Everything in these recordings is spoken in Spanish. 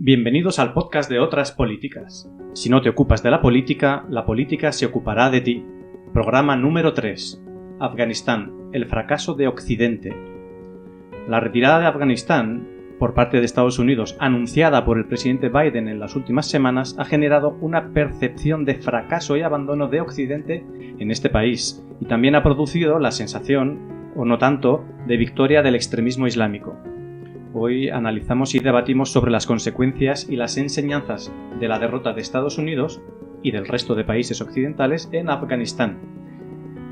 Bienvenidos al podcast de Otras Políticas. Si no te ocupas de la política se ocupará de ti. Programa número 3. Afganistán, el fracaso de Occidente. La retirada de Afganistán por parte de Estados Unidos, anunciada por el presidente Biden en las últimas semanas, ha generado una percepción de fracaso y abandono de Occidente en este país, y también ha producido la sensación, o no tanto, de victoria del extremismo islámico. Hoy analizamos y debatimos sobre las consecuencias y las enseñanzas de la derrota de Estados Unidos y del resto de países occidentales en Afganistán.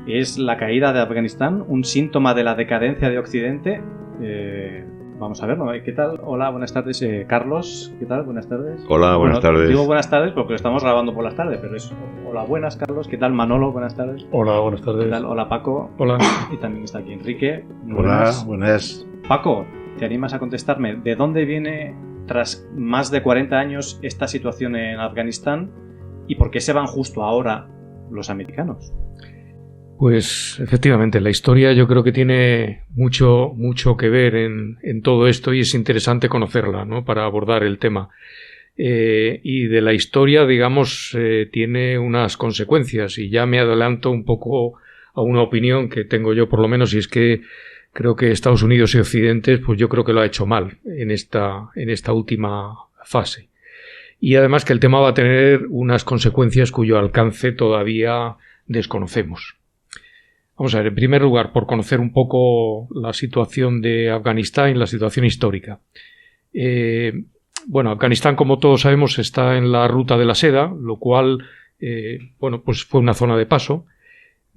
¿Es la caída de Afganistán un síntoma de la decadencia de Occidente? Vamos a ver, ¿no? ¿Qué tal? Hola, buenas tardes, Carlos. ¿Qué tal? Buenas tardes. Hola, buenas tardes. Digo buenas tardes porque lo estamos grabando por las tardes, pero es hola, buenas, Carlos. ¿Qué tal, Manolo? Buenas tardes. Hola, buenas tardes. ¿Qué tal? Hola, Paco. Hola. Y también está aquí Enrique. Hola, buenas. Paco, ¿te animas a contestarme de dónde viene, tras más de 40 años, esta situación en Afganistán y por qué se van justo ahora los americanos? Pues efectivamente, la historia yo creo que tiene mucho que ver en todo esto y es interesante conocerla, ¿no?, para abordar el tema. Y de la historia, digamos, tiene unas consecuencias, y ya me adelanto un poco a una opinión que tengo yo, por lo menos, y es que creo que Estados Unidos y Occidente, pues yo creo que lo ha hecho mal en esta última fase. Y además que el tema va a tener unas consecuencias cuyo alcance todavía desconocemos. Vamos a ver, en primer lugar, por conocer un poco la situación de Afganistán, la situación histórica. Afganistán, como todos sabemos, está en la ruta de la seda, lo cual, pues fue una zona de paso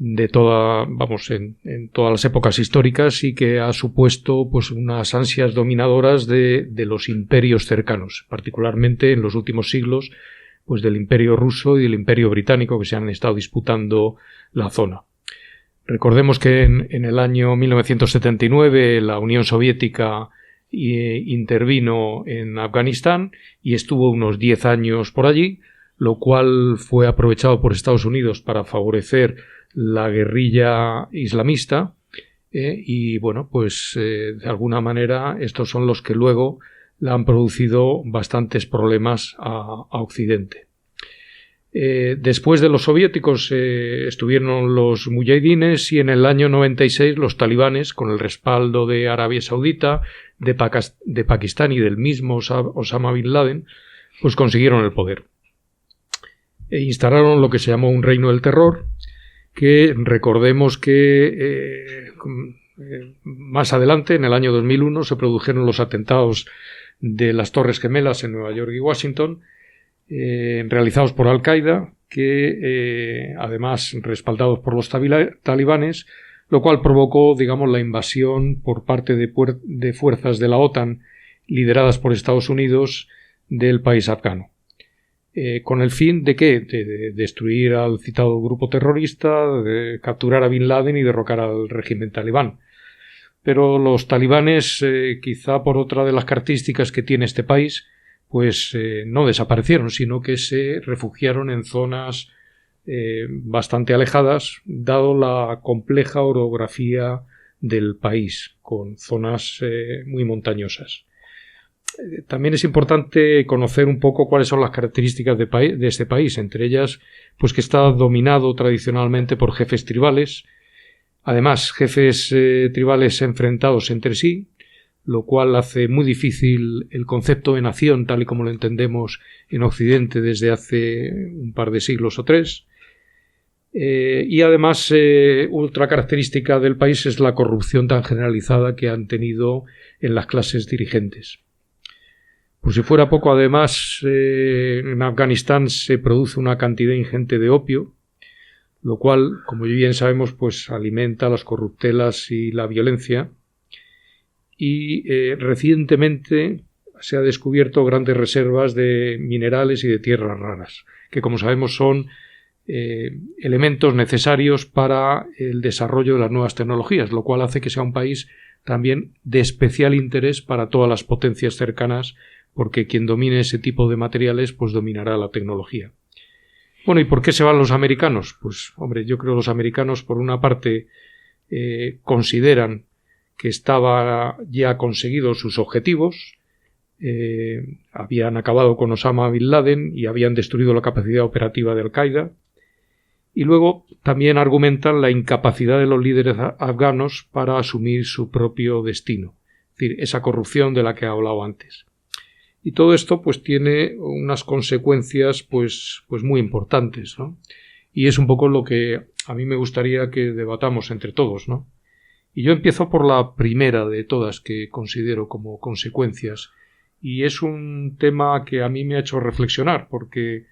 de en todas las épocas históricas, y que ha supuesto pues unas ansias dominadoras de los imperios cercanos, particularmente en los últimos siglos, pues del Imperio ruso y del Imperio británico, que se han estado disputando la zona. Recordemos que en el año 1979 la Unión Soviética intervino en Afganistán y estuvo unos 10 años por allí, lo cual fue aprovechado por Estados Unidos para favorecer la guerrilla islamista, de alguna manera estos son los que luego le han producido bastantes problemas a Occidente. Después de los soviéticos estuvieron los mujahidines, y en el año 96 los talibanes, con el respaldo de Arabia Saudita, de Pakistán y del mismo Osama Bin Laden, pues consiguieron el poder. Instalaron lo que se llamó un reino del terror, que recordemos que más adelante, en el año 2001, se produjeron los atentados de las Torres Gemelas en Nueva York y Washington, realizados por Al-Qaeda, que además respaldados por los talibanes, lo cual provocó, digamos, la invasión por parte de fuerzas de la OTAN lideradas por Estados Unidos del país afgano. ¿Con el fin de qué? De destruir al citado grupo terrorista, de capturar a Bin Laden y derrocar al régimen talibán. Pero los talibanes, quizá por otra de las características que tiene este país, pues no desaparecieron, sino que se refugiaron en zonas bastante alejadas, dado la compleja orografía del país, con zonas muy montañosas. También es importante conocer un poco cuáles son las características de este país, entre ellas, pues que está dominado tradicionalmente por jefes tribales, además jefes tribales enfrentados entre sí, lo cual hace muy difícil el concepto de nación tal y como lo entendemos en Occidente desde hace un par de siglos o tres. Y además, otra característica del país es la corrupción tan generalizada que han tenido en las clases dirigentes. Por si fuera poco, además, en Afganistán se produce una cantidad ingente de opio, lo cual, como bien sabemos, pues alimenta las corruptelas y la violencia. Y recientemente se ha descubierto grandes reservas de minerales y de tierras raras, que, como sabemos, son elementos necesarios para el desarrollo de las nuevas tecnologías, lo cual hace que sea un país también de especial interés para todas las potencias cercanas, porque quien domine ese tipo de materiales pues dominará la tecnología. Bueno, ¿y por qué se van los americanos? Pues, hombre, yo creo que los americanos, por una parte, consideran que estaba ya conseguidos sus objetivos, habían acabado con Osama Bin Laden y habían destruido la capacidad operativa de Al-Qaeda. Y luego también argumentan la incapacidad de los líderes afganos para asumir su propio destino, es decir, esa corrupción de la que he hablado antes. Y todo esto pues tiene unas consecuencias pues muy importantes, ¿no? Y es un poco lo que a mí me gustaría que debatamos entre todos, ¿no? Y yo empiezo por la primera de todas que considero como consecuencias, y es un tema que a mí me ha hecho reflexionar, porque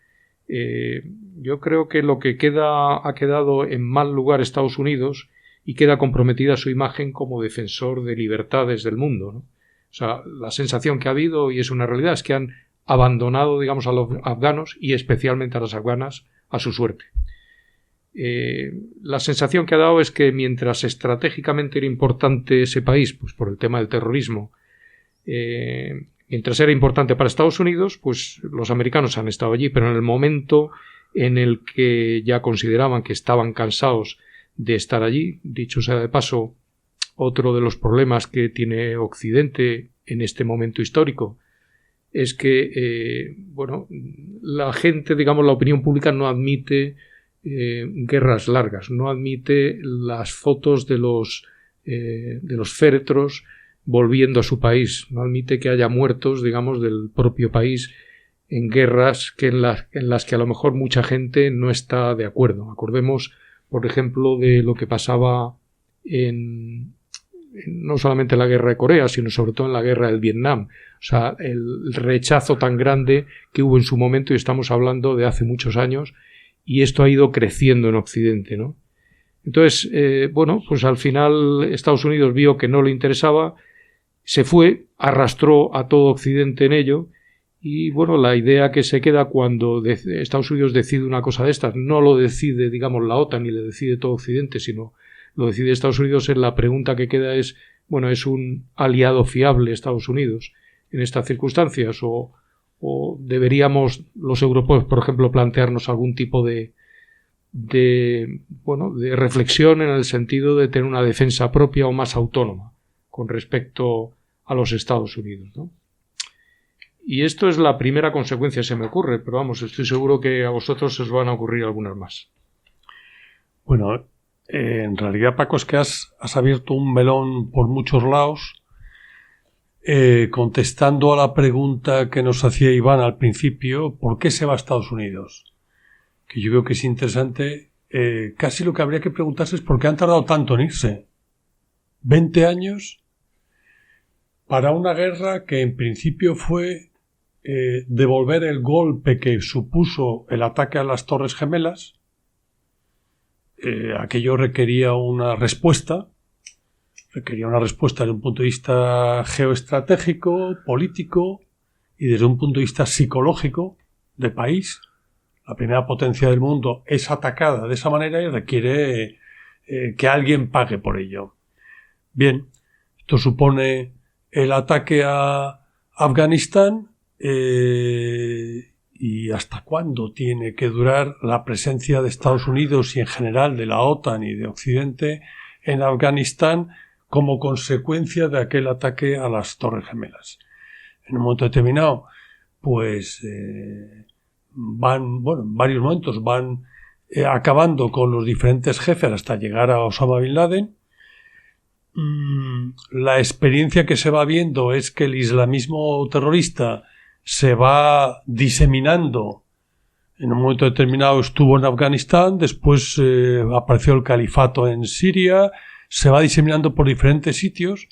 yo creo que lo que ha quedado en mal lugar Estados Unidos y queda comprometida su imagen como defensor de libertades del mundo, ¿no? O sea, la sensación que ha habido, y es una realidad, es que han abandonado, digamos, a los afganos y especialmente a las afganas a su suerte. La sensación que ha dado es que mientras estratégicamente era importante ese país, pues por el tema del terrorismo, mientras era importante para Estados Unidos, pues los americanos han estado allí, pero en el momento en el que ya consideraban que estaban cansados de estar allí, dicho sea de paso, otro de los problemas que tiene Occidente en este momento histórico es que, la gente, digamos, la opinión pública no admite guerras largas, no admite las fotos de los féretros volviendo a su país, no admite que haya muertos, digamos, del propio país en guerras en las que a lo mejor mucha gente no está de acuerdo. Acordemos, por ejemplo, de lo que pasaba no solamente en la guerra de Corea, sino sobre todo en la guerra del Vietnam. O sea, el rechazo tan grande que hubo en su momento, y estamos hablando de hace muchos años, y esto ha ido creciendo en Occidente, ¿no? Entonces, pues al final Estados Unidos vio que no le interesaba, se fue, arrastró a todo Occidente en ello, y la idea que se queda cuando Estados Unidos decide una cosa de estas, no lo decide, digamos, la OTAN ni le decide todo Occidente, sino lo decide Estados Unidos, la pregunta que queda es, ¿es un aliado fiable Estados Unidos en estas circunstancias? ¿O deberíamos los europeos, por ejemplo, plantearnos algún tipo de reflexión en el sentido de tener una defensa propia o más autónoma con respecto a los Estados Unidos, ¿no? Y esto es la primera consecuencia que se me ocurre, pero vamos, estoy seguro que a vosotros os van a ocurrir algunas más. Bueno, en realidad, Paco, es que has abierto un melón por muchos lados, contestando a la pregunta que nos hacía Iván al principio, ¿por qué se va a Estados Unidos? Que yo creo que es interesante. Casi lo que habría que preguntarse es por qué han tardado tanto en irse. 20 años para una guerra que en principio fue devolver el golpe que supuso el ataque a las Torres Gemelas. Aquello requería una respuesta desde un punto de vista geoestratégico, político y desde un punto de vista psicológico de país. La primera potencia del mundo es atacada de esa manera y requiere que alguien pague por ello. Bien, esto supone el ataque a Afganistán. ¿Y hasta cuándo tiene que durar la presencia de Estados Unidos y en general de la OTAN y de Occidente en Afganistán como consecuencia de aquel ataque a las Torres Gemelas? En un momento determinado, pues en varios momentos van acabando con los diferentes jefes hasta llegar a Osama Bin Laden. La experiencia que se va viendo es que el islamismo terrorista se va diseminando. En un momento determinado estuvo en Afganistán, después apareció el califato en Siria, se va diseminando por diferentes sitios,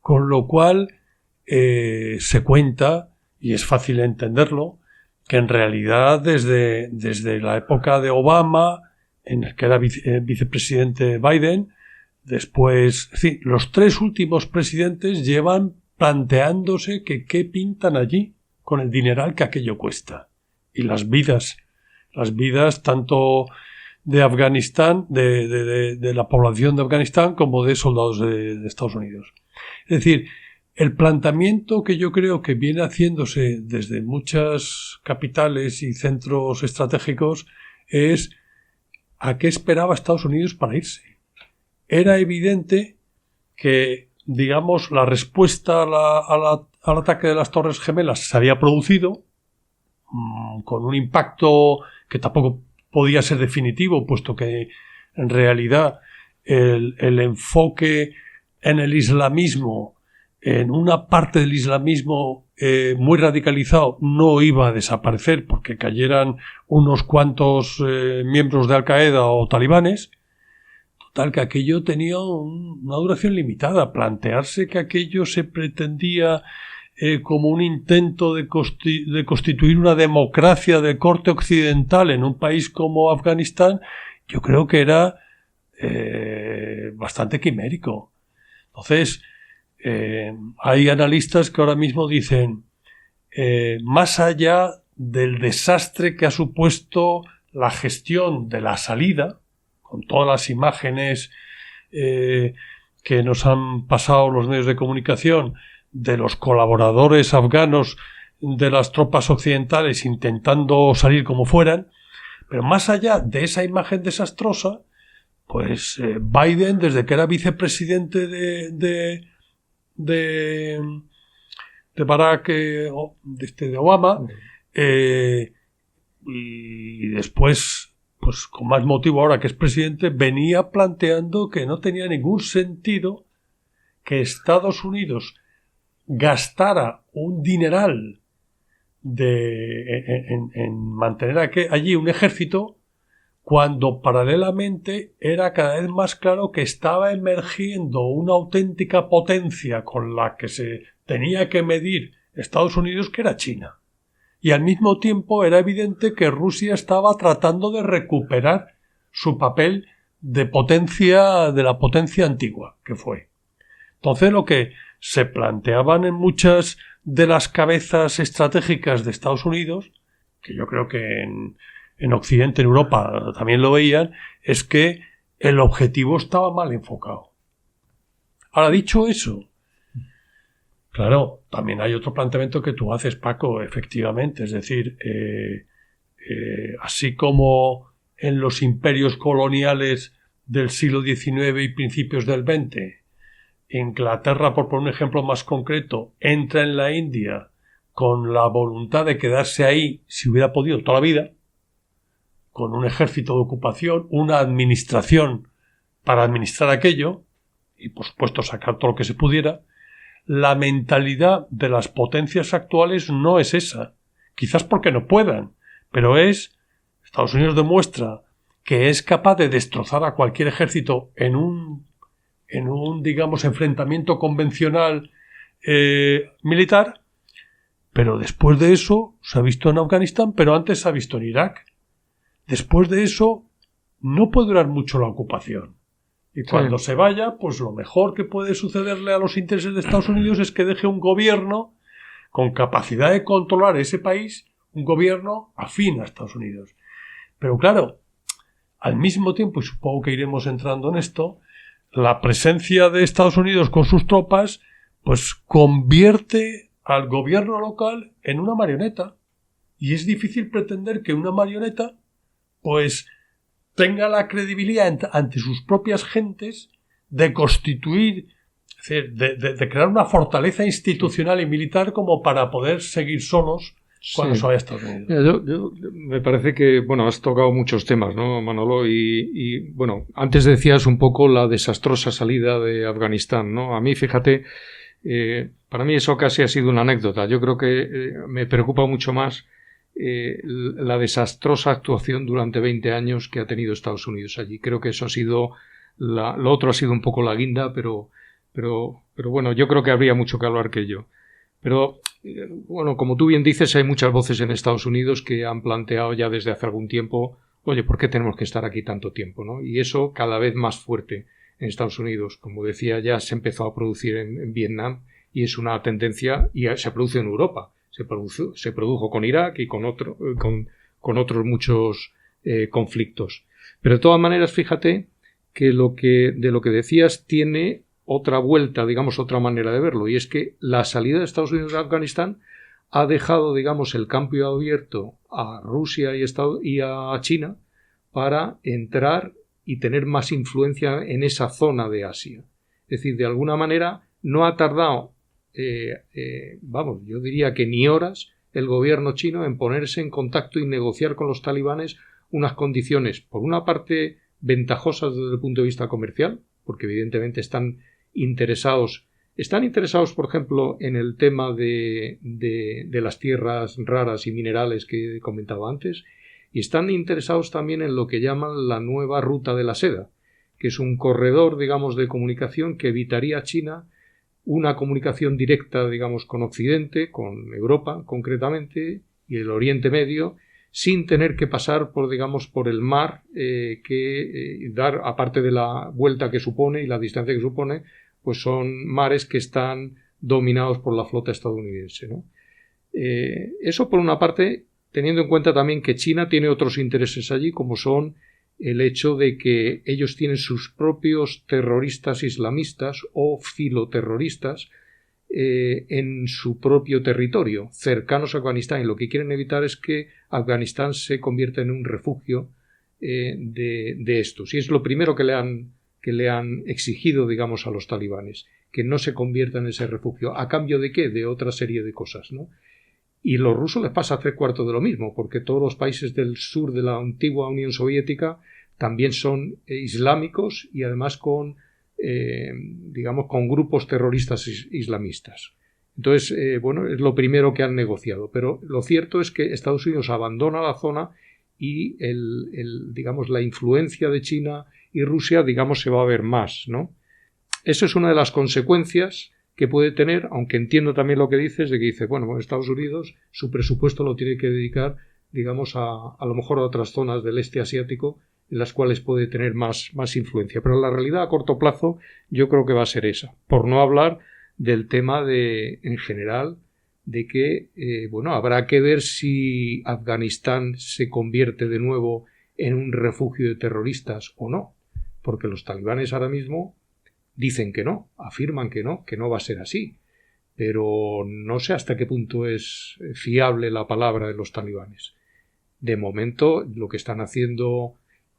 con lo cual se cuenta, y es fácil entenderlo, que en realidad desde la época de Obama, en el que era vicepresidente Biden, después, los tres últimos presidentes llevan planteándose que qué pintan allí con el dineral que aquello cuesta. Y las vidas tanto de Afganistán, de la población de Afganistán, como de soldados de Estados Unidos. Es decir, el planteamiento que yo creo que viene haciéndose desde muchas capitales y centros estratégicos es ¿a qué esperaba Estados Unidos para irse? Era evidente que, digamos, la respuesta a al ataque de las Torres Gemelas se había producido, con un impacto que tampoco podía ser definitivo, puesto que en realidad el enfoque en el islamismo, en una parte del islamismo muy radicalizado, no iba a desaparecer porque cayeran unos cuantos miembros de Al-Qaeda o talibanes. Total, que aquello tenía una duración limitada. Plantearse que aquello se pretendía como un intento de constituir una democracia de corte occidental en un país como Afganistán, yo creo que era bastante quimérico. Entonces, hay analistas que ahora mismo dicen, más allá del desastre que ha supuesto la gestión de la salida, con todas las imágenes que nos han pasado los medios de comunicación de los colaboradores afganos de las tropas occidentales intentando salir como fueran, pero más allá de esa imagen desastrosa, pues Biden, desde que era vicepresidente de Barack, de Obama, y después, pues con más motivo ahora que es presidente, venía planteando que no tenía ningún sentido que Estados Unidos gastara un dineral en mantener allí un ejército, cuando paralelamente era cada vez más claro que estaba emergiendo una auténtica potencia con la que se tenía que medir Estados Unidos, que era China. Y al mismo tiempo era evidente que Rusia estaba tratando de recuperar su papel de potencia, de la potencia antigua que fue. Entonces, lo que se planteaban en muchas de las cabezas estratégicas de Estados Unidos, que yo creo que en Occidente, en Europa también lo veían, es que el objetivo estaba mal enfocado. Ahora, dicho eso, claro, también hay otro planteamiento que tú haces, Paco, efectivamente, es decir, así como en los imperios coloniales del siglo XIX y principios del XX, Inglaterra, por poner un ejemplo más concreto, entra en la India con la voluntad de quedarse ahí, si hubiera podido, toda la vida, con un ejército de ocupación, una administración para administrar aquello, y por supuesto sacar todo lo que se pudiera. La mentalidad de las potencias actuales no es esa, quizás porque no puedan, pero Estados Unidos demuestra que es capaz de destrozar a cualquier ejército en un digamos, enfrentamiento convencional militar, pero después de eso se ha visto en Afganistán, pero antes se ha visto en Irak. Después de eso no puede durar mucho la ocupación. Y cuando se vaya, pues lo mejor que puede sucederle a los intereses de Estados Unidos es que deje un gobierno con capacidad de controlar ese país, un gobierno afín a Estados Unidos. Pero claro, al mismo tiempo, y supongo que iremos entrando en esto, la presencia de Estados Unidos con sus tropas, pues convierte al gobierno local en una marioneta. Y es difícil pretender que una marioneta, pues, tenga la credibilidad ante sus propias gentes de constituir, es decir, de crear una fortaleza institucional y militar como para poder seguir solos cuando se vaya a Estados Unidos. Yo me parece que, bueno, has tocado muchos temas, ¿no, Manolo? Y bueno, antes decías un poco la desastrosa salida de Afganistán, ¿no? A mí, fíjate, para mí eso casi ha sido una anécdota. Yo creo que me preocupa mucho más la desastrosa actuación durante 20 años que ha tenido Estados Unidos allí. Creo que eso ha sido lo otro ha sido un poco la guinda, pero bueno, yo creo que habría mucho que hablar que ello. Pero bueno, como tú bien dices, hay muchas voces en Estados Unidos que han planteado ya desde hace algún tiempo, oye, ¿por qué tenemos que estar aquí tanto tiempo, ¿no? Y eso cada vez más fuerte en Estados Unidos. Como decía, ya se empezó a producir en Vietnam y es una tendencia, y se produce en Europa. Se produjo con Irak y con otros muchos conflictos. Pero de todas maneras, fíjate que de lo que decías tiene otra vuelta, digamos, otra manera de verlo, y es que la salida de Estados Unidos de Afganistán ha dejado, digamos, el campo abierto a Rusia y a China para entrar y tener más influencia en esa zona de Asia. Es decir, de alguna manera no ha tardado yo diría que ni horas el gobierno chino en ponerse en contacto y negociar con los talibanes unas condiciones, por una parte, ventajosas desde el punto de vista comercial, porque evidentemente están interesados, por ejemplo, en el tema de las tierras raras y minerales que comentaba antes, y están interesados también en lo que llaman la nueva ruta de la seda, que es un corredor, digamos, de comunicación que evitaría a China una comunicación directa, digamos, con Occidente, con Europa concretamente, y el Oriente Medio, sin tener que pasar por, digamos, por el mar, dar, aparte de la vuelta que supone y la distancia que supone, pues son mares que están dominados por la flota estadounidense, ¿no? Eso por una parte, teniendo en cuenta también que China tiene otros intereses allí, como son el hecho de que ellos tienen sus propios terroristas islamistas o filoterroristas en su propio territorio, cercanos a Afganistán, y lo que quieren evitar es que Afganistán se convierta en un refugio de estos. Y es lo primero que le han exigido, digamos, a los talibanes, que no se convierta en ese refugio. ¿A cambio de qué? De otra serie de cosas, ¿no? Y a los rusos les pasa 3/4 de lo mismo, porque todos los países del sur de la antigua Unión Soviética también son islámicos y además con grupos terroristas islamistas. Entonces, es lo primero que han negociado. Pero lo cierto es que Estados Unidos abandona la zona y la influencia de China y Rusia, se va a ver más, ¿no? Eso es una de las consecuencias que puede tener, aunque entiendo también lo que dices, de que dice, Estados Unidos su presupuesto lo tiene que dedicar, a lo mejor a otras zonas del este asiático en las cuales puede tener más influencia. Pero la realidad a corto plazo yo creo que va a ser esa. Por no hablar del tema en general, de que, habrá que ver si Afganistán se convierte de nuevo en un refugio de terroristas o no. Porque los talibanes ahora mismo dicen que no, afirman que no va a ser así. Pero no sé hasta qué punto es fiable la palabra de los talibanes. De momento, lo que están haciendo,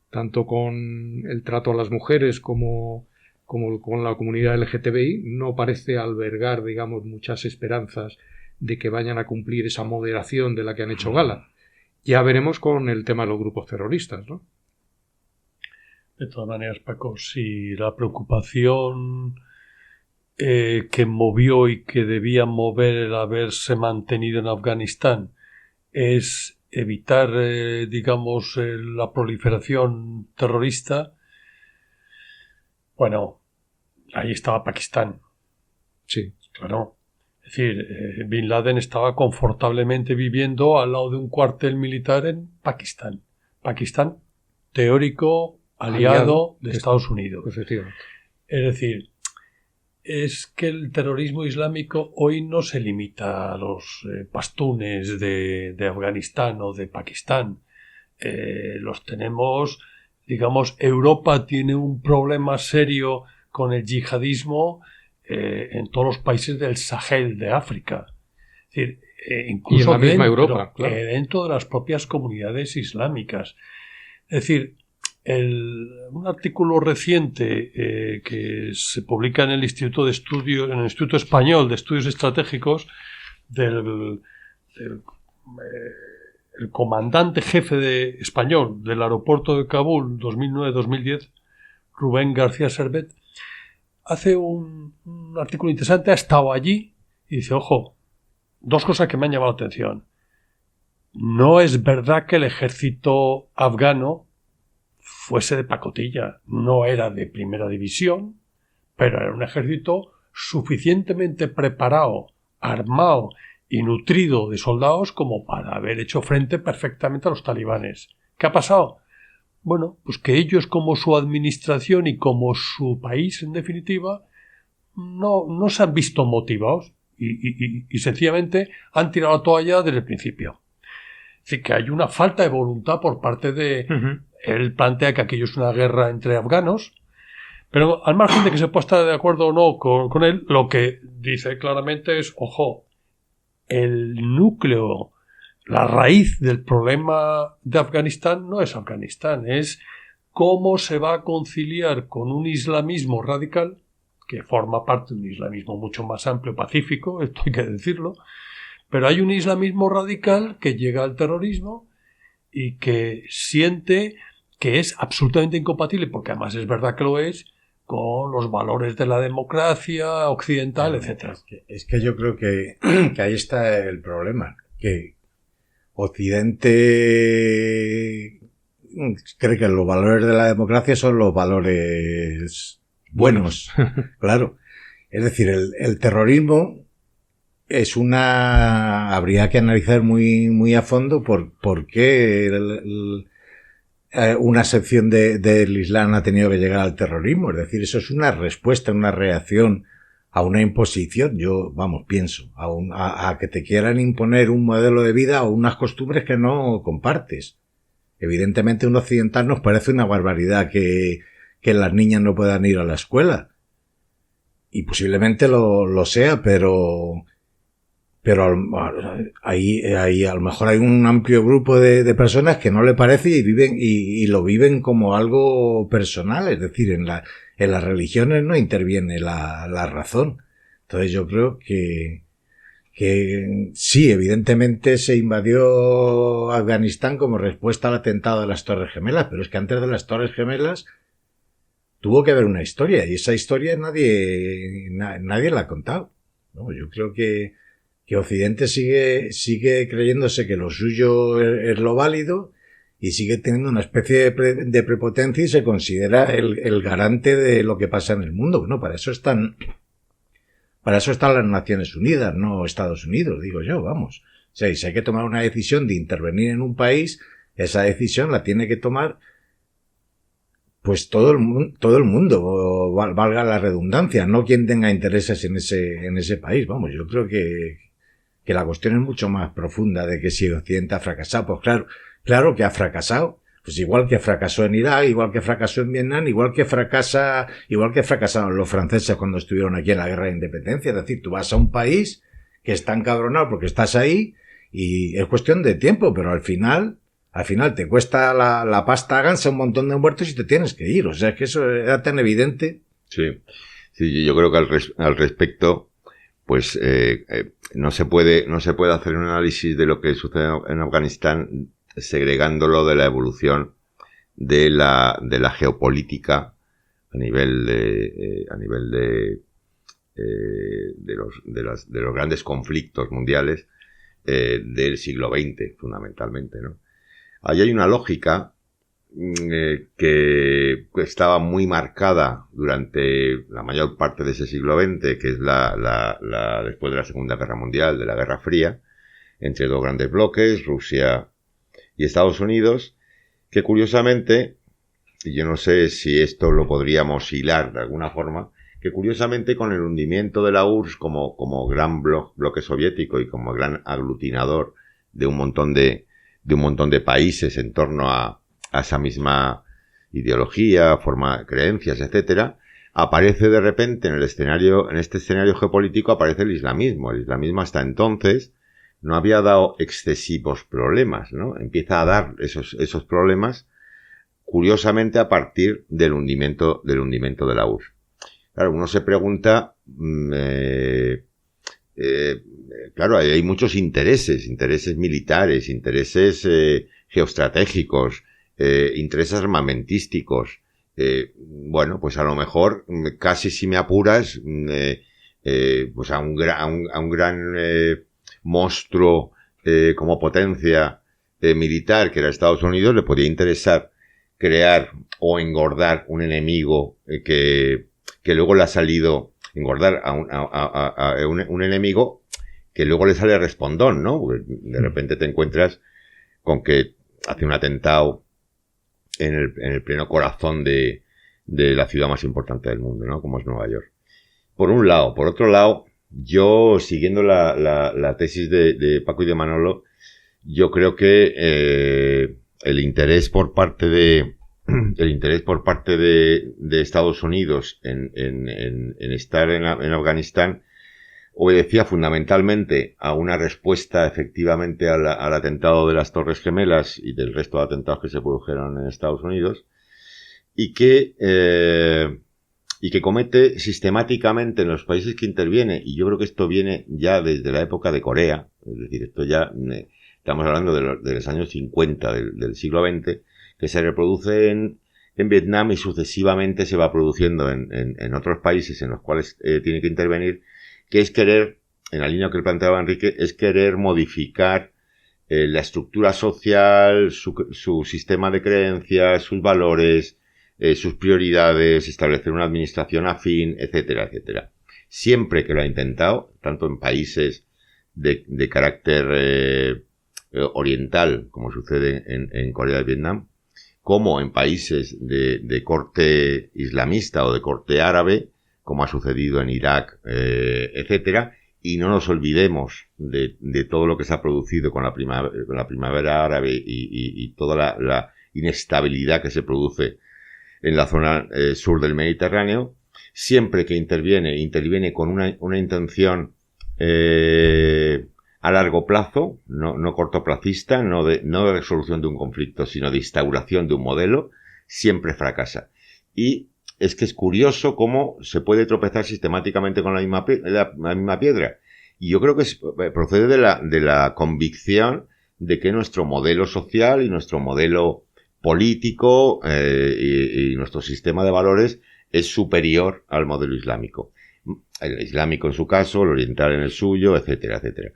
tanto con el trato a las mujeres como con la comunidad LGTBI, no parece albergar, muchas esperanzas de que vayan a cumplir esa moderación de la que han hecho gala. Ya veremos con el tema de los grupos terroristas, ¿no? De todas maneras, Paco, si la preocupación que movió y que debía mover el haberse mantenido en Afganistán es evitar, la proliferación terrorista, ahí estaba Pakistán. Sí. Claro. Es decir, Bin Laden estaba confortablemente viviendo al lado de un cuartel militar en Pakistán. Pakistán teórico aliado de Estados Unidos. Efectivamente. Es decir, es que el terrorismo islámico hoy no se limita a los pastunes de Afganistán o de Pakistán. Los tenemos, Europa tiene un problema serio con el yihadismo en todos los países del Sahel de África. Es decir, incluso y en la misma Europa, claro. Dentro de las propias comunidades islámicas. Es decir, un artículo reciente que se publica en el Instituto Español de Estudios Estratégicos del el comandante jefe español del aeropuerto de Kabul 2009-2010, Rubén García Servet, hace un artículo interesante, ha estado allí y dice, ojo, dos cosas que me han llamado la atención. No es verdad que el ejército afgano fuese de pacotilla, no era de primera división, pero era un ejército suficientemente preparado, armado y nutrido de soldados como para haber hecho frente perfectamente a los talibanes. ¿Qué ha pasado? Bueno, pues que ellos, como su administración y como su país en definitiva, no se han visto motivados y sencillamente han tirado la toalla desde el principio. Es decir, que hay una falta de voluntad por parte de... Él plantea que aquello es una guerra entre afganos, pero al margen de que se pueda estar de acuerdo o no con él, lo que dice claramente es, ojo, el núcleo, la raíz del problema de Afganistán no es Afganistán, es cómo se va a conciliar con un islamismo radical que forma parte de un islamismo mucho más amplio, pacífico, esto hay que decirlo, pero hay un islamismo radical que llega al terrorismo y que siente que es absolutamente incompatible, porque además es verdad que lo es, con los valores de la democracia occidental, etc. Es que yo creo que ahí está el problema, que Occidente cree que los valores de la democracia son los valores buenos, claro. Es decir, el terrorismo es habría que analizar muy a fondo por qué una sección del Islam ha tenido que llegar al terrorismo. Es decir, eso es una respuesta, una reacción a una imposición. Yo, pienso, a que te quieran imponer un modelo de vida o unas costumbres que no compartes. Evidentemente, un occidental nos parece una barbaridad que las niñas no puedan ir a la escuela. Y posiblemente lo sea, pero ahí a lo mejor hay un amplio grupo de personas que no le parece y lo viven como algo personal. Es decir, en las religiones no interviene la razón. Entonces yo creo que sí, evidentemente se invadió Afganistán como respuesta al atentado de las Torres Gemelas, pero es que antes de las Torres Gemelas tuvo que haber una historia, y esa historia nadie la ha contado, ¿no? Yo creo que Occidente sigue creyéndose que lo suyo es lo válido y sigue teniendo una especie de prepotencia y se considera el garante de lo que pasa en el mundo. Bueno, para eso están las Naciones Unidas, no Estados Unidos, digo yo, vamos. O sea, y si hay que tomar una decisión de intervenir en un país, esa decisión la tiene que tomar pues todo el mundo, valga la redundancia, no quien tenga intereses en ese país. Vamos, yo creo que la cuestión es mucho más profunda de que si Occidente ha fracasado. Pues claro que ha fracasado. Pues igual que fracasó en Irak, igual que fracasó en Vietnam, igual que fracasaron los franceses cuando estuvieron aquí en la guerra de independencia. Es decir, tú vas a un país que está encabronado porque estás ahí y es cuestión de tiempo, pero al final te cuesta la pasta gansa un montón de muertos y te tienes que ir. O sea, es que eso era tan evidente. Sí, yo creo que al respecto, pues no se puede hacer un análisis de lo que sucede en Afganistán segregándolo de la evolución de la geopolítica a nivel de los grandes conflictos mundiales del siglo XX, fundamentalmente, ¿no? Ahí hay una lógica que estaba muy marcada durante la mayor parte de ese siglo XX, que es después de la Segunda Guerra Mundial, de la Guerra Fría, entre dos grandes bloques, Rusia y Estados Unidos, que curiosamente, y yo no sé si esto lo podríamos hilar de alguna forma, que curiosamente con el hundimiento de la URSS como gran bloque soviético y como gran aglutinador de un montón de países en torno a esa misma ideología, forma, creencias, etcétera, aparece de repente en este escenario geopolítico aparece el islamismo. El islamismo hasta entonces no había dado excesivos problemas, ¿no? Empieza a dar esos problemas, curiosamente, a partir del hundimiento de la URSS. Claro, uno se pregunta, claro, hay muchos intereses militares, intereses geoestratégicos, intereses armamentísticos. Bueno, pues a lo mejor, casi si me apuras, pues a un gran monstruo como potencia militar que era Estados Unidos le podía interesar crear o engordar un enemigo que luego le ha salido engordar a un enemigo que luego le sale respondón, ¿no? De repente te encuentras con que hace un atentado en el pleno corazón de la ciudad más importante del mundo, ¿no? Como es Nueva York. Por un lado. Por otro lado, yo, siguiendo la tesis de Paco y de Manolo, yo creo que el interés por parte de Estados Unidos en estar en Afganistán obedecía fundamentalmente a una respuesta efectivamente al atentado de las Torres Gemelas y del resto de atentados que se produjeron en Estados Unidos, y que y que comete sistemáticamente en los países que interviene, y yo creo que esto viene ya desde la época de Corea, es decir, esto ya estamos hablando de los años 50 del siglo XX, que se reproduce en Vietnam y sucesivamente se va produciendo en otros países en los cuales tiene que intervenir, que es querer, en la línea que planteaba Enrique, es querer modificar la estructura social, su sistema de creencias, sus valores, sus prioridades, establecer una administración afín, etcétera, etcétera. Siempre que lo ha intentado, tanto en países de carácter oriental, como sucede en Corea y Vietnam, como en países de corte islamista o de corte árabe, como ha sucedido en Irak, etcétera, y no nos olvidemos de todo lo que se ha producido con la primavera árabe y toda la inestabilidad que se produce en la zona sur del Mediterráneo. Siempre que interviene con una intención a largo plazo, no cortoplacista, no de resolución de un conflicto, sino de instauración de un modelo, siempre fracasa. Y es que es curioso cómo se puede tropezar sistemáticamente con la misma piedra. Y yo creo que procede de la convicción de que nuestro modelo social y nuestro modelo político y nuestro sistema de valores es superior al modelo islámico. El islámico en su caso, el oriental en el suyo, etcétera, etcétera.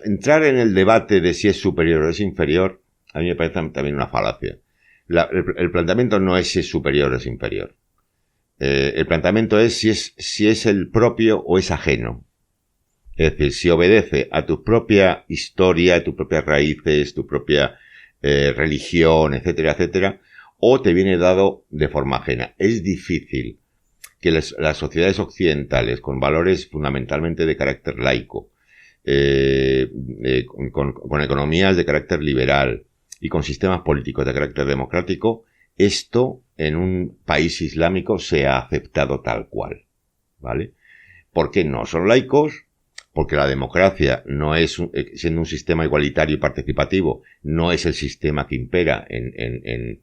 Entrar en el debate de si es superior o es inferior, a mí me parece también una falacia. El planteamiento no es si es superior o es inferior. El planteamiento es si es el propio o es ajeno. Es decir, si obedece a tu propia historia, a tus propias raíces, tu propia religión, etcétera, etcétera, o te viene dado de forma ajena. Es difícil que las sociedades occidentales, con valores fundamentalmente de carácter laico, con economías de carácter liberal y con sistemas políticos de carácter democrático, esto en un país islámico sea aceptado tal cual, ¿vale? Porque no son laicos, porque la democracia no es, siendo un sistema igualitario y participativo, no es el sistema que impera en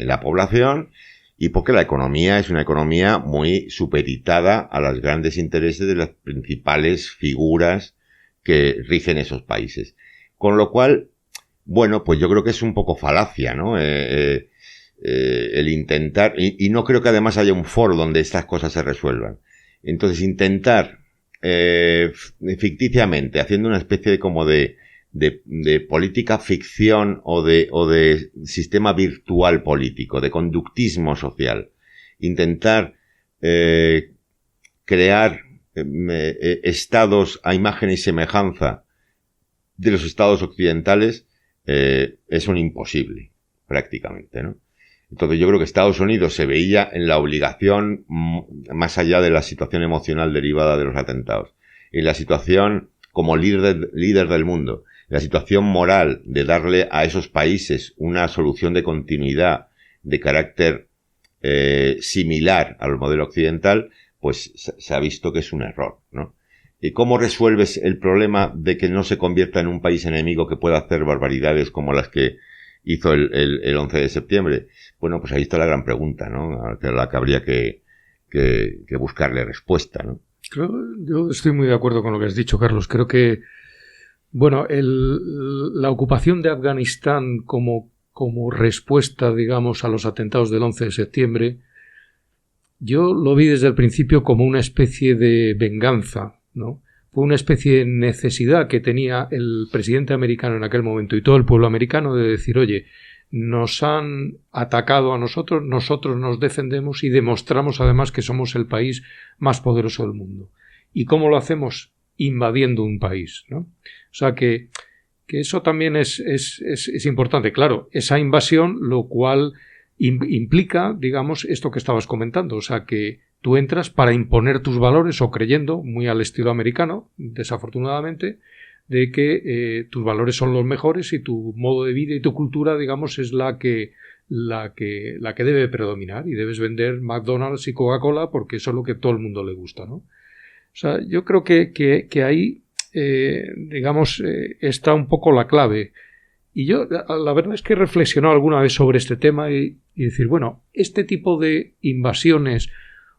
la población, y porque la economía es una economía muy supeditada a los grandes intereses de las principales figuras que rigen esos países. Con lo cual, bueno, pues yo creo que es un poco falacia, ¿no? El intentar, y no creo que además haya un foro donde estas cosas se resuelvan. Entonces, intentar ficticiamente, haciendo una especie de política ficción o de sistema virtual político, de conductismo social, intentar crear estados a imagen y semejanza de los estados occidentales, es un imposible, prácticamente, ¿no? Entonces yo creo que Estados Unidos se veía en la obligación, más allá de la situación emocional derivada de los atentados, en la situación como líder del mundo, la situación moral de darle a esos países una solución de continuidad de carácter similar al modelo occidental, pues se ha visto que es un error, ¿no? ¿Y cómo resuelves el problema de que no se convierta en un país enemigo que pueda hacer barbaridades como las que hizo el 11 de septiembre? Bueno, pues ahí está la gran pregunta, ¿no? A la que habría que buscarle respuesta, ¿no? Yo estoy muy de acuerdo con lo que has dicho, Carlos. Creo que, bueno, la ocupación de Afganistán como respuesta, digamos, a los atentados del 11 de septiembre, yo lo vi desde el principio como una especie de venganza, ¿no? Fue una especie de necesidad que tenía el presidente americano en aquel momento y todo el pueblo americano de decir, oye, nos han atacado a nosotros nos defendemos y demostramos además que somos el país más poderoso del mundo. ¿Y cómo lo hacemos? Invadiendo un país, ¿no? O sea que eso también es importante. Claro, esa invasión, lo cual implica, digamos, esto que estabas comentando, o sea que tú entras para imponer tus valores o creyendo, muy al estilo americano, desafortunadamente, de que tus valores son los mejores y tu modo de vida y tu cultura, digamos, es la que debe predominar y debes vender McDonald's y Coca-Cola porque eso es lo que a todo el mundo le gusta, ¿no? O sea, yo creo que ahí, digamos, está un poco la clave. Y yo, la verdad es que he reflexionado alguna vez sobre este tema y decir, bueno, este tipo de invasiones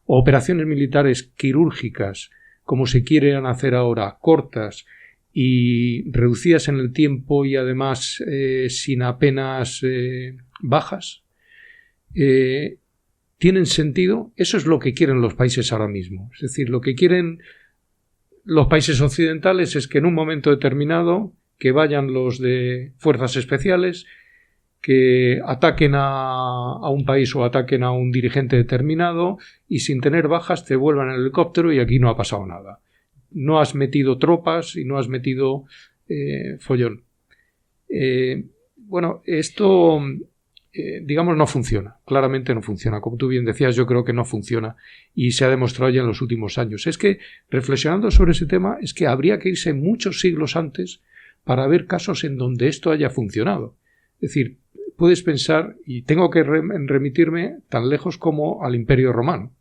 o operaciones militares quirúrgicas, como se quieren hacer ahora, cortas y reducidas en el tiempo y además sin apenas bajas, ¿tienen sentido? Eso es lo que quieren los países ahora mismo. Es decir, lo que quieren los países occidentales es que en un momento determinado que vayan los de fuerzas especiales, que ataquen a un país o ataquen a un dirigente determinado y sin tener bajas te vuelvan en helicóptero y aquí no ha pasado nada. No has metido tropas y no has metido follón. Bueno, esto digamos no funciona, claramente no funciona. Como tú bien decías, yo creo que no funciona y se ha demostrado ya en los últimos años. Es que, reflexionando sobre ese tema, es que habría que irse muchos siglos antes para ver casos en donde esto haya funcionado. Es decir, puedes pensar, y tengo que remitirme tan lejos como al Imperio Romano.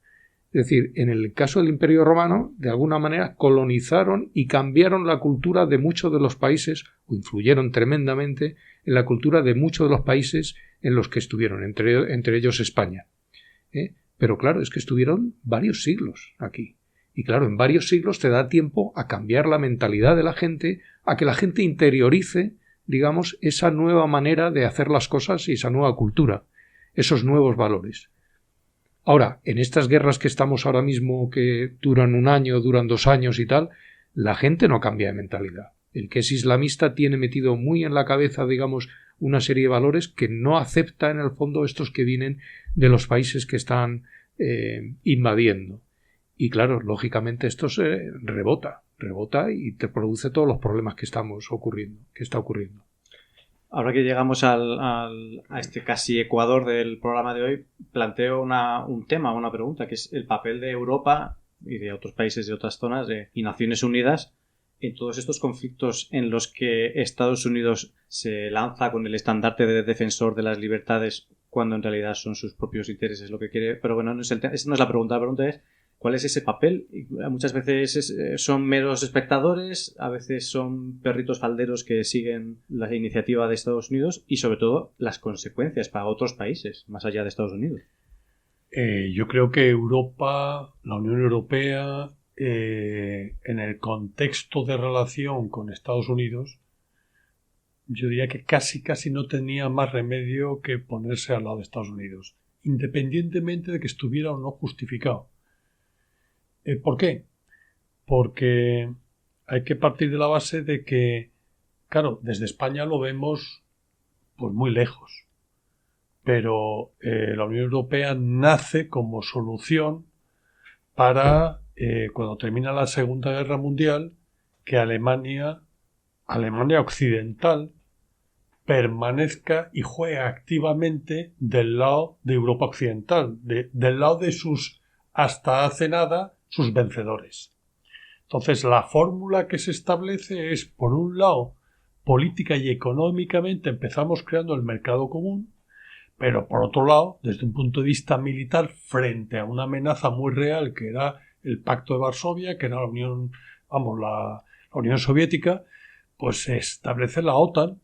Es decir, en el caso del Imperio Romano, de alguna manera colonizaron y cambiaron la cultura de muchos de los países, o influyeron tremendamente en la cultura de muchos de los países en los que estuvieron, entre ellos España. Pero claro, es que estuvieron varios siglos aquí. Y claro, en varios siglos te da tiempo a cambiar la mentalidad de la gente, a que la gente interiorice, digamos, esa nueva manera de hacer las cosas y esa nueva cultura, esos nuevos valores. Ahora, en estas guerras que estamos ahora mismo, que duran 1 año, duran 2 años y tal, la gente no cambia de mentalidad. El que es islamista tiene metido muy en la cabeza, digamos, una serie de valores que no acepta en el fondo estos que vienen de los países que están invadiendo. Y claro, lógicamente esto se rebota y te produce todos los problemas que está ocurriendo. Ahora que llegamos a este casi ecuador del programa de hoy, planteo una pregunta, que es el papel de Europa y de otros países de otras zonas y Naciones Unidas en todos estos conflictos en los que Estados Unidos se lanza con el estandarte de defensor de las libertades cuando en realidad son sus propios intereses lo que quiere. Pero bueno, esa no es la pregunta. La pregunta es ¿cuál es ese papel? Muchas veces son meros espectadores, a veces son perritos falderos que siguen la iniciativa de Estados Unidos y sobre todo las consecuencias para otros países más allá de Estados Unidos. Yo creo que Europa, la Unión Europea, en el contexto de relación con Estados Unidos, yo diría que casi no tenía más remedio que ponerse al lado de Estados Unidos, independientemente de que estuviera o no justificado. ¿Por qué? Porque hay que partir de la base de que, claro, desde España lo vemos pues muy lejos, pero la Unión Europea nace como solución para, cuando termina la Segunda Guerra Mundial, que Alemania Occidental permanezca y juegue activamente del lado de Europa Occidental, del lado de sus, hasta hace nada, sus vencedores. Entonces, la fórmula que se establece es, por un lado, política y económicamente empezamos creando el mercado común, pero por otro lado, desde un punto de vista militar, frente a una amenaza muy real que era el Pacto de Varsovia, que era la Unión Soviética, pues se establece la OTAN,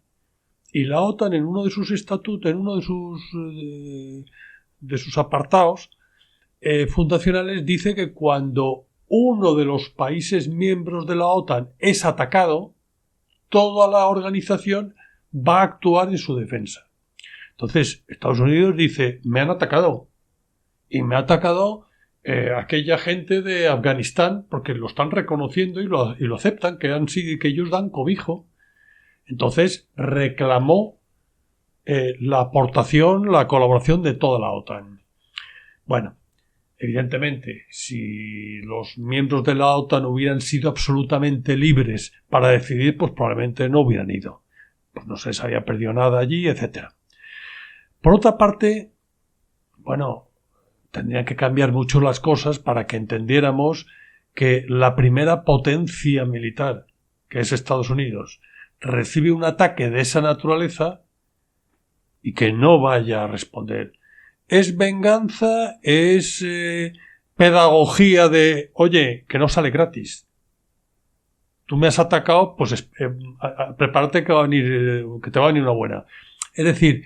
y la OTAN en uno de sus estatutos, en uno de sus apartados fundacionales, dice que cuando uno de los países miembros de la OTAN es atacado, toda la organización va a actuar en su defensa. Entonces, Estados Unidos dice, me han atacado, y me ha atacado aquella gente de Afganistán, porque lo están reconociendo y lo aceptan, que ellos dan cobijo. Entonces reclamó la aportación, la colaboración de toda la OTAN. Bueno, evidentemente, si los miembros de la OTAN hubieran sido absolutamente libres para decidir, pues probablemente no hubieran ido. Pues no se les había perdido nada allí, etc. Por otra parte, bueno, tendrían que cambiar mucho las cosas para que entendiéramos que la primera potencia militar, que es Estados Unidos, recibe un ataque de esa naturaleza y que no vaya a responder. Es venganza, es pedagogía de, oye, que no sale gratis. tú me has atacado, pues prepárate que que te va a venir una buena. Es decir,